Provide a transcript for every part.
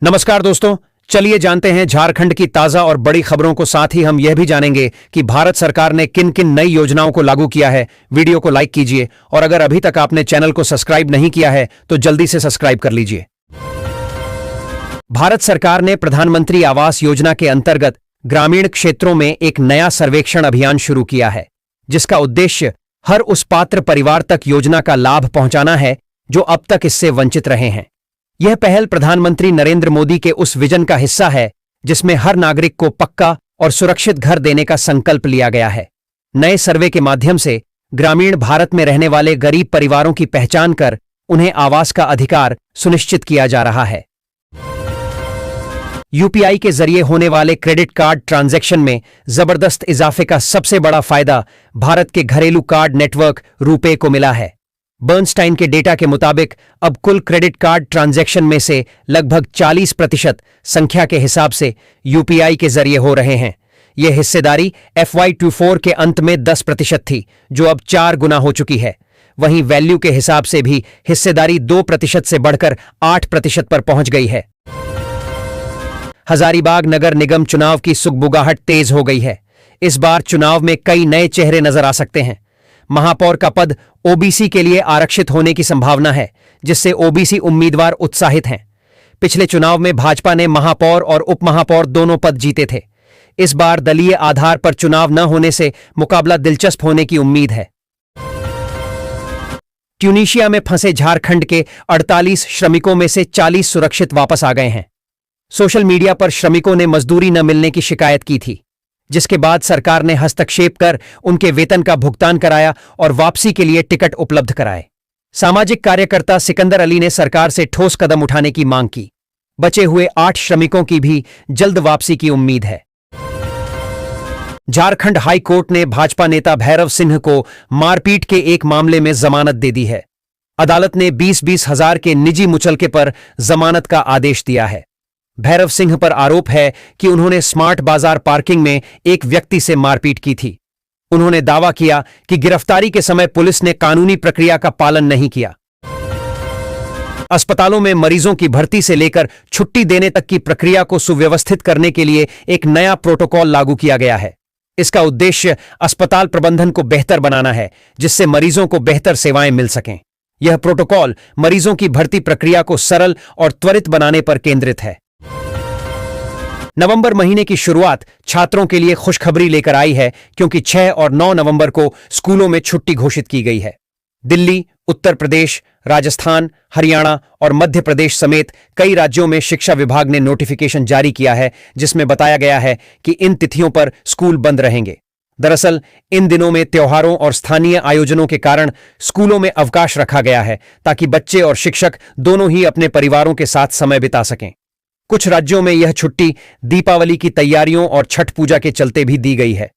नमस्कार दोस्तों, चलिए जानते हैं झारखंड की ताजा और बड़ी खबरों को। साथ ही हम यह भी जानेंगे कि भारत सरकार ने किन किन नई योजनाओं को लागू किया है। वीडियो को लाइक कीजिए और अगर अभी तक आपने चैनल को सब्सक्राइब नहीं किया है तो जल्दी से सब्सक्राइब कर लीजिए। भारत सरकार ने प्रधानमंत्री आवास योजना के अंतर्गत ग्रामीण क्षेत्रों में एक नया सर्वेक्षण अभियान शुरू किया है, जिसका उद्देश्य हर उस पात्र परिवार तक योजना का लाभ पहुंचाना है जो अब तक इससे वंचित रहे हैं। यह पहल प्रधानमंत्री नरेंद्र मोदी के उस विजन का हिस्सा है जिसमें हर नागरिक को पक्का और सुरक्षित घर देने का संकल्प लिया गया है। नए सर्वे के माध्यम से ग्रामीण भारत में रहने वाले गरीब परिवारों की पहचान कर उन्हें आवास का अधिकार सुनिश्चित किया जा रहा है। यूपीआई के जरिए होने वाले क्रेडिट कार्ड ट्रांजैक्शन में जबरदस्त इजाफे का सबसे बड़ा फायदा भारत के घरेलू कार्ड नेटवर्क रुपे को मिला है। बर्नस्टाइन के डेटा के मुताबिक अब कुल क्रेडिट कार्ड ट्रांजैक्शन में से लगभग 40% संख्या के हिसाब से यूपीआई के जरिए हो रहे हैं। यह हिस्सेदारी FY24 के अंत में 10% थी, जो अब 4 गुना हो चुकी है। वहीं वैल्यू के हिसाब से भी हिस्सेदारी 2% से बढ़कर 8% पर पहुंच गई है। हजारीबाग नगर निगम चुनाव की सुगबुगाहट तेज हो गई है। इस बार चुनाव में कई नए चेहरे नजर आ सकते हैं। महापौर का पद ओबीसी के लिए आरक्षित होने की संभावना है, जिससे ओबीसी उम्मीदवार उत्साहित हैं। पिछले चुनाव में भाजपा ने महापौर और उपमहापौर दोनों पद जीते थे। इस बार दलीय आधार पर चुनाव न होने से मुकाबला दिलचस्प होने की उम्मीद है। ट्यूनीशिया में फंसे झारखंड के 48 श्रमिकों में से 40 सुरक्षित वापस आ गए हैं। सोशल मीडिया पर श्रमिकों ने मजदूरी न मिलने की शिकायत की थी, जिसके बाद सरकार ने हस्तक्षेप कर उनके वेतन का भुगतान कराया और वापसी के लिए टिकट उपलब्ध कराए। सामाजिक कार्यकर्ता सिकंदर अली ने सरकार से ठोस कदम उठाने की मांग की। बचे हुए 8 श्रमिकों की भी जल्द वापसी की उम्मीद है। झारखंड हाई कोर्ट ने भाजपा नेता भैरव सिंह को मारपीट के एक मामले में जमानत दे दी है। अदालत ने 20-20 हजार के निजी मुचलके पर जमानत का आदेश दिया है। भैरव सिंह पर आरोप है कि उन्होंने स्मार्ट बाजार पार्किंग में एक व्यक्ति से मारपीट की थी। उन्होंने दावा किया कि गिरफ्तारी के समय पुलिस ने कानूनी प्रक्रिया का पालन नहीं किया। अस्पतालों में मरीजों की भर्ती से लेकर छुट्टी देने तक की प्रक्रिया को सुव्यवस्थित करने के लिए एक नया प्रोटोकॉल लागू किया गया है। इसका उद्देश्य अस्पताल प्रबंधन को बेहतर बनाना है, जिससे मरीजों को बेहतर सेवाएं मिल सकें। यह प्रोटोकॉल मरीजों की भर्ती प्रक्रिया को सरल और त्वरित बनाने पर केंद्रित है। नवंबर महीने की शुरुआत छात्रों के लिए खुशखबरी लेकर आई है, क्योंकि 6 और 9 नवंबर को स्कूलों में छुट्टी घोषित की गई है। दिल्ली, उत्तर प्रदेश, राजस्थान, हरियाणा और मध्य प्रदेश समेत कई राज्यों में शिक्षा विभाग ने नोटिफिकेशन जारी किया है, जिसमें बताया गया है कि इन तिथियों पर स्कूल बंद रहेंगे। दरअसल इन दिनों में त्योहारों और स्थानीय आयोजनों के कारण स्कूलों में अवकाश रखा गया है, ताकि बच्चे और शिक्षक दोनों ही अपने परिवारों के साथ समय बिता सकें। कुछ राज्यों में यह छुट्टी दीपावली की तैयारियों और छठ पूजा के चलते भी दी गई है।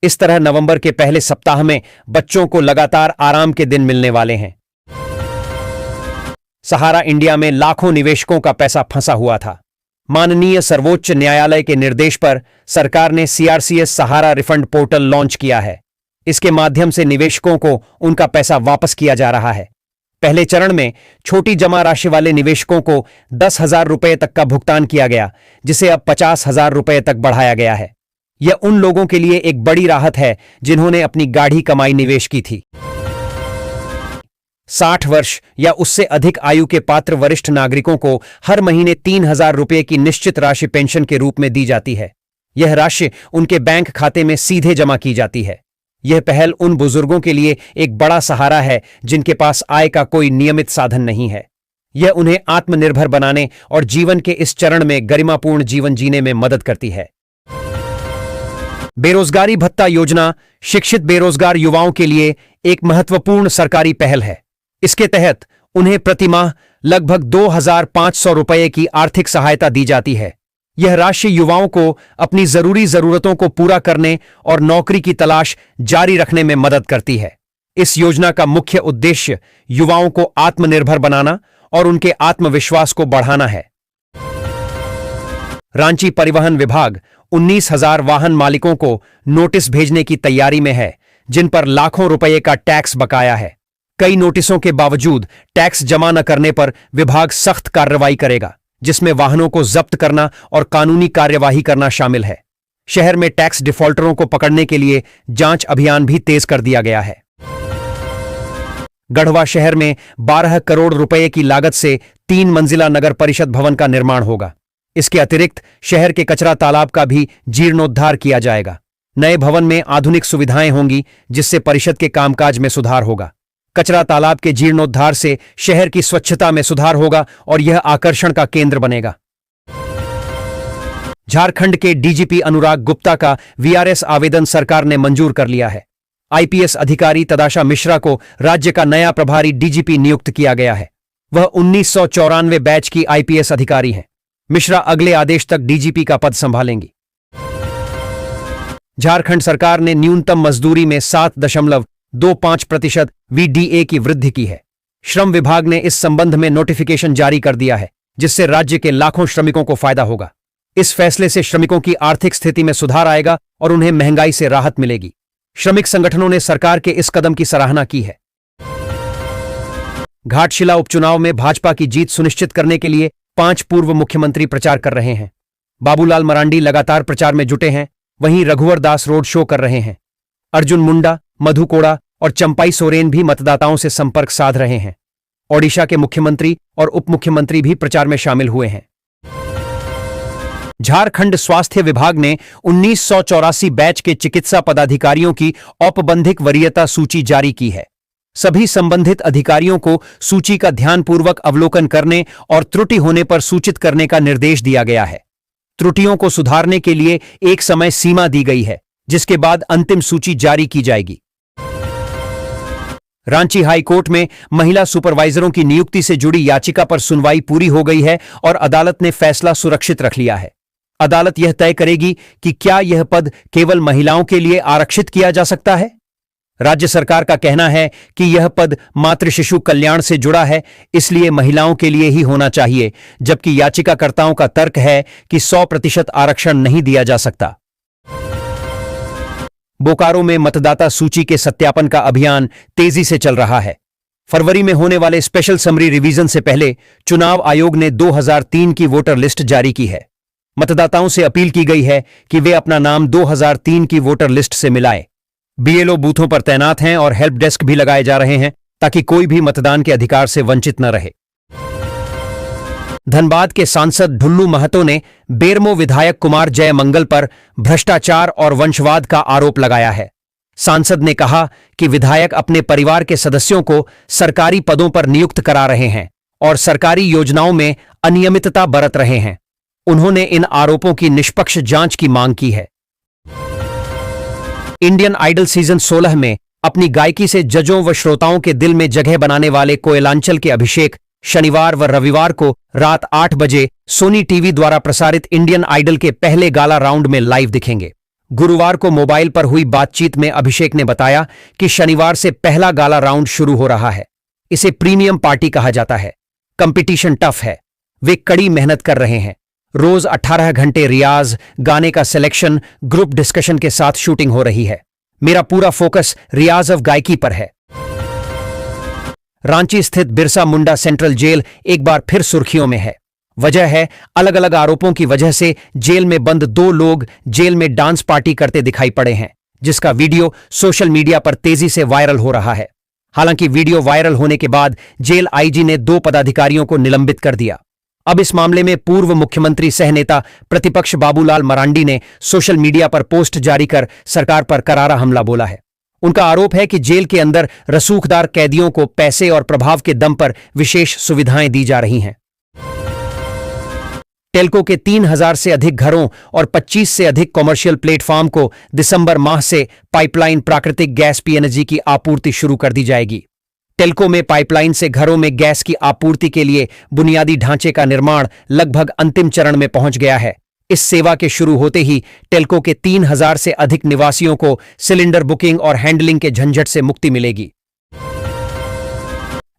इस तरह नवंबर के पहले सप्ताह में बच्चों को लगातार आराम के दिन मिलने वाले हैं। सहारा इंडिया में लाखों निवेशकों का पैसा फंसा हुआ था। माननीय सर्वोच्च न्यायालय के निर्देश पर सरकार ने CRCS सहारा रिफंड पोर्टल लॉन्च किया है। इसके माध्यम से निवेशकों को उनका पैसा वापस किया जा रहा है। पहले चरण में छोटी जमा राशि वाले निवेशकों को 10,000 रुपए तक का भुगतान किया गया, जिसे अब 50,000 रुपए तक बढ़ाया गया है। यह उन लोगों के लिए एक बड़ी राहत है जिन्होंने अपनी गाढ़ी कमाई निवेश की थी। 60 वर्ष या उससे अधिक आयु के पात्र वरिष्ठ नागरिकों को हर महीने 3,000 रुपए की निश्चित राशि पेंशन के रूप में दी जाती है। यह राशि उनके बैंक खाते में सीधे जमा की जाती है। यह पहल उन बुजुर्गों के लिए एक बड़ा सहारा है जिनके पास आय का कोई नियमित साधन नहीं है। यह उन्हें आत्मनिर्भर बनाने और जीवन के इस चरण में गरिमापूर्ण जीवन जीने में मदद करती है। बेरोजगारी भत्ता योजना शिक्षित बेरोजगार युवाओं के लिए एक महत्वपूर्ण सरकारी पहल है। इसके तहत उन्हें प्रतिमाह लगभग 2,500 रुपये की आर्थिक सहायता दी जाती है। यह राशि युवाओं को अपनी जरूरी जरूरतों को पूरा करने और नौकरी की तलाश जारी रखने में मदद करती है। इस योजना का मुख्य उद्देश्य युवाओं को आत्मनिर्भर बनाना और उनके आत्मविश्वास को बढ़ाना है। रांची परिवहन विभाग 19,000 वाहन मालिकों को नोटिस भेजने की तैयारी में है, जिन पर लाखों रुपये का टैक्स बकाया है। कई नोटिसों के बावजूद टैक्स जमा न करने पर विभाग सख्त कार्रवाई करेगा। जिसमें वाहनों को जब्त करना और कानूनी कार्यवाही करना शामिल है। शहर में टैक्स डिफॉल्टरों को पकड़ने के लिए जांच अभियान भी तेज कर दिया गया है। गढ़वा शहर में 12 करोड़ रुपए की लागत से 3 मंजिला नगर परिषद भवन का निर्माण होगा। इसके अतिरिक्त शहर के कचरा तालाब का भी जीर्णोद्धार किया जाएगा। नए भवन में आधुनिक सुविधाएं होंगी, जिससे परिषद के कामकाज में सुधार होगा। कचरा तालाब के जीर्णोद्धार से शहर की स्वच्छता में सुधार होगा और यह आकर्षण का केंद्र बनेगा। झारखंड के डीजीपी अनुराग गुप्ता का वीआरएस आवेदन सरकार ने मंजूर कर लिया है। आईपीएस अधिकारी तदाशा मिश्रा को राज्य का नया प्रभारी डीजीपी नियुक्त किया गया है। वह 1994 बैच की आईपीएस अधिकारी हैं। मिश्रा अगले आदेश तक डीजीपी का पद संभालेंगी। झारखंड सरकार ने न्यूनतम मजदूरी में 7.25% वीडीए की वृद्धि की है। श्रम विभाग ने इस संबंध में नोटिफिकेशन जारी कर दिया है, जिससे राज्य के लाखों श्रमिकों को फायदा होगा। इस फैसले से श्रमिकों की आर्थिक स्थिति में सुधार आएगा और उन्हें महंगाई से राहत मिलेगी। श्रमिक संगठनों ने सरकार के इस कदम की सराहना की है। घाटशिला उपचुनाव में भाजपा की जीत सुनिश्चित करने के लिए 5 पूर्व मुख्यमंत्री प्रचार कर रहे हैं। बाबूलाल मरांडी लगातार प्रचार में जुटे हैं, वहीं रघुवर दास रोड शो कर रहे हैं। अर्जुन मुंडा, मधु कोड़ा और चंपाई सोरेन भी मतदाताओं से संपर्क साध रहे हैं। ओडिशा के मुख्यमंत्री और उप मुख्यमंत्री भी प्रचार में शामिल हुए हैं। झारखंड स्वास्थ्य विभाग ने 1984 बैच के चिकित्सा पदाधिकारियों की औपबंधिक वरीयता सूची जारी की है। सभी संबंधित अधिकारियों को सूची का ध्यानपूर्वक अवलोकन करने और त्रुटि होने पर सूचित करने का निर्देश दिया गया है। त्रुटियों को सुधारने के लिए एक समय सीमा दी गई है, जिसके बाद अंतिम सूची जारी की जाएगी। रांची हाई कोर्ट में महिला सुपरवाइजरों की नियुक्ति से जुड़ी याचिका पर सुनवाई पूरी हो गई है और अदालत ने फैसला सुरक्षित रख लिया है। अदालत यह तय करेगी कि क्या यह पद केवल महिलाओं के लिए आरक्षित किया जा सकता है। राज्य सरकार का कहना है कि यह पद मातृ शिशु कल्याण से जुड़ा है, इसलिए महिलाओं के लिए ही होना चाहिए, जबकि याचिकाकर्ताओं का तर्क है कि 100% आरक्षण नहीं दिया जा सकता। बोकारो में मतदाता सूची के सत्यापन का अभियान तेजी से चल रहा है। फरवरी में होने वाले स्पेशल समरी रिवीजन से पहले चुनाव आयोग ने 2003 की वोटर लिस्ट जारी की है। मतदाताओं से अपील की गई है कि वे अपना नाम 2003 की वोटर लिस्ट से मिलाएं। बीएलओ बूथों पर तैनात हैं और हेल्प डेस्क भी लगाए जा रहे हैं, ताकि कोई भी मतदान के अधिकार से वंचित न रहे। धनबाद के सांसद ढुल्लू महतो ने बेरमो विधायक कुमार जयमंगल पर भ्रष्टाचार और वंशवाद का आरोप लगाया है। सांसद ने कहा कि विधायक अपने परिवार के सदस्यों को सरकारी पदों पर नियुक्त करा रहे हैं और सरकारी योजनाओं में अनियमितता बरत रहे हैं। उन्होंने इन आरोपों की निष्पक्ष जांच की मांग की है। इंडियन आइडल सीजन 16 में अपनी गायकी से जजों व श्रोताओं के दिल में जगह बनाने वाले कोयलांचल के अभिषेक शनिवार व रविवार को रात 8 बजे सोनी टीवी द्वारा प्रसारित इंडियन आइडल के पहले गाला राउंड में लाइव दिखेंगे। गुरुवार को मोबाइल पर हुई बातचीत में अभिषेक ने बताया कि शनिवार से पहला गाला राउंड शुरू हो रहा है। इसे प्रीमियम पार्टी कहा जाता है। कंपटीशन टफ है, वे कड़ी मेहनत कर रहे हैं। रोज 18 घंटे रियाज, गाने का सिलेक्शन, ग्रुप डिस्कशन के साथ शूटिंग हो रही है। मेरा पूरा फोकस रियाज ऑफ गायकी पर है। रांची स्थित बिरसा मुंडा सेंट्रल जेल एक बार फिर सुर्खियों में है। वजह है, अलग अलग आरोपों की वजह से जेल में बंद 2 लोग जेल में डांस पार्टी करते दिखाई पड़े हैं, जिसका वीडियो सोशल मीडिया पर तेजी से वायरल हो रहा है। हालांकि वीडियो वायरल होने के बाद जेल आईजी ने 2 पदाधिकारियों को निलंबित कर दिया। अब इस मामले में पूर्व मुख्यमंत्री सह नेता प्रतिपक्ष बाबूलाल मरांडी ने सोशल मीडिया पर पोस्ट जारी कर सरकार पर करारा हमला बोला है। उनका आरोप है कि जेल के अंदर रसूखदार कैदियों को पैसे और प्रभाव के दम पर विशेष सुविधाएं दी जा रही हैं। टेल्को के 3000 से अधिक घरों और 25 से अधिक कॉमर्शियल प्लेटफॉर्म को दिसंबर माह से पाइपलाइन प्राकृतिक गैस पीएनजी की आपूर्ति शुरू कर दी जाएगी। टेल्को में पाइपलाइन से घरों में गैस की आपूर्ति के लिए बुनियादी ढांचे का निर्माण लगभग अंतिम चरण में पहुंच गया है। इस सेवा के शुरू होते ही टेल्को के 3000 से अधिक निवासियों को सिलेंडर बुकिंग और हैंडलिंग के झंझट से मुक्ति मिलेगी।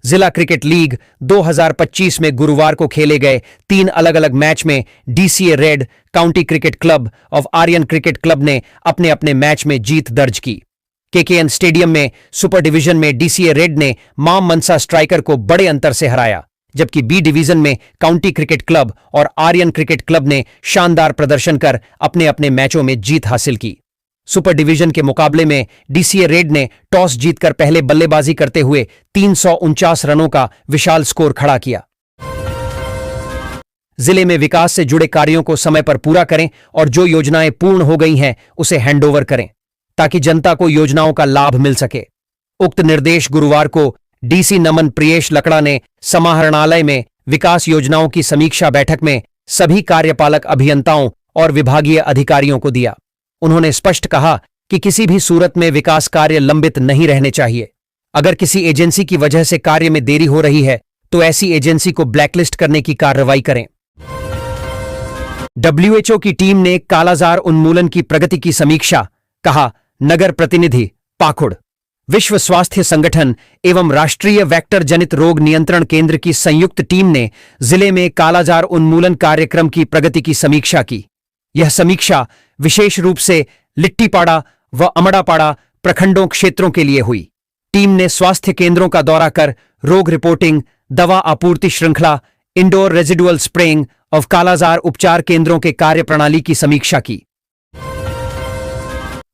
जिला क्रिकेट लीग 2025 में गुरुवार को खेले गए 3 अलग अलग मैच में DCA red, county cricket club of Aryan cricket club ने अपने अपने मैच में जीत दर्ज की। केकेएन स्टेडियम में सुपर डिवीजन में डीसीए रेड ने मां मनसा स्ट्राइकर को बड़े अंतर से हराया, जबकि बी डिवीजन में काउंटी क्रिकेट क्लब और आर्यन क्रिकेट क्लब ने शानदार प्रदर्शन कर अपने अपने मैचों में जीत हासिल की। सुपर डिवीजन के मुकाबले में डीसीए रेड ने टॉस जीतकर पहले बल्लेबाजी करते हुए 349 रनों का विशाल स्कोर खड़ा किया। जिले में विकास से जुड़े कार्यों को समय पर पूरा करें और जो योजनाएं पूर्ण हो गई हैं उसे हैंडओवर करें ताकि जनता को योजनाओं का लाभ मिल सके। उक्त निर्देश गुरुवार को डीसी नमन प्रियेश लकड़ा ने समाहरणालय में विकास योजनाओं की समीक्षा बैठक में सभी कार्यपालक अभियंताओं और विभागीय अधिकारियों को दिया। उन्होंने स्पष्ट कहा कि किसी भी सूरत में विकास कार्य लंबित नहीं रहने चाहिए। अगर किसी एजेंसी की वजह से कार्य में देरी हो रही है तो ऐसी एजेंसी को ब्लैकलिस्ट करने की कार्रवाई करें। डब्ल्यूएचओ की टीम ने कालाजार उन्मूलन की प्रगति की समीक्षा, कहा नगर प्रतिनिधि पाकुड़। विश्व स्वास्थ्य संगठन एवं राष्ट्रीय वेक्टर जनित रोग नियंत्रण केंद्र की संयुक्त टीम ने जिले में कालाजार उन्मूलन कार्यक्रम की प्रगति की समीक्षा की। यह समीक्षा विशेष रूप से लिट्टीपाड़ा व अमड़ापाड़ा प्रखंडों क्षेत्रों के लिए हुई। टीम ने स्वास्थ्य केंद्रों का दौरा कर रोग रिपोर्टिंग, दवा आपूर्ति श्रृंखला, इंडोर रेजिडुअल स्प्रेइंग और कालाजार उपचार केंद्रों के कार्यप्रणाली की समीक्षा की।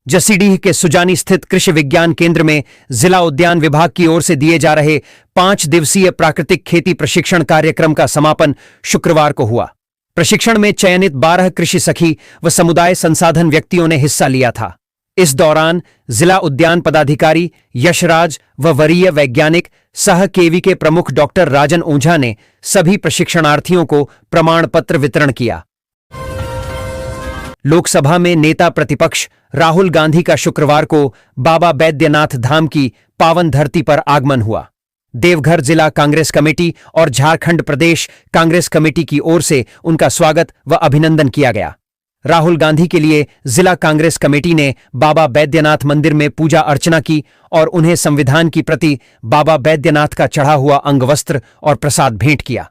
जसीडीह के सुजानी स्थित कृषि विज्ञान केंद्र में जिला उद्यान विभाग की ओर से दिए जा रहे 5 दिवसीय प्राकृतिक खेती प्रशिक्षण कार्यक्रम का समापन शुक्रवार को हुआ। प्रशिक्षण में चयनित 12 कृषि सखी व समुदाय संसाधन व्यक्तियों ने हिस्सा लिया था। इस दौरान जिला उद्यान पदाधिकारी यशराज व वरीय वैज्ञानिक सह केवी के प्रमुख डॉक्टर राजन ओझा ने सभी प्रशिक्षणार्थियों को प्रमाण पत्र वितरण किया। लोकसभा में नेता प्रतिपक्ष राहुल गांधी का शुक्रवार को बाबा बैद्यनाथ धाम की पावन धरती पर आगमन हुआ। देवघर जिला कांग्रेस कमेटी और झारखंड प्रदेश कांग्रेस कमेटी की ओर से उनका स्वागत व अभिनंदन किया गया। राहुल गांधी के लिए जिला कांग्रेस कमेटी ने बाबा बैद्यनाथ मंदिर में पूजा अर्चना की और उन्हें संविधान की प्रति बाबा बैद्यनाथ का चढ़ा हुआ अंगवस्त्र और प्रसाद भेंट किया।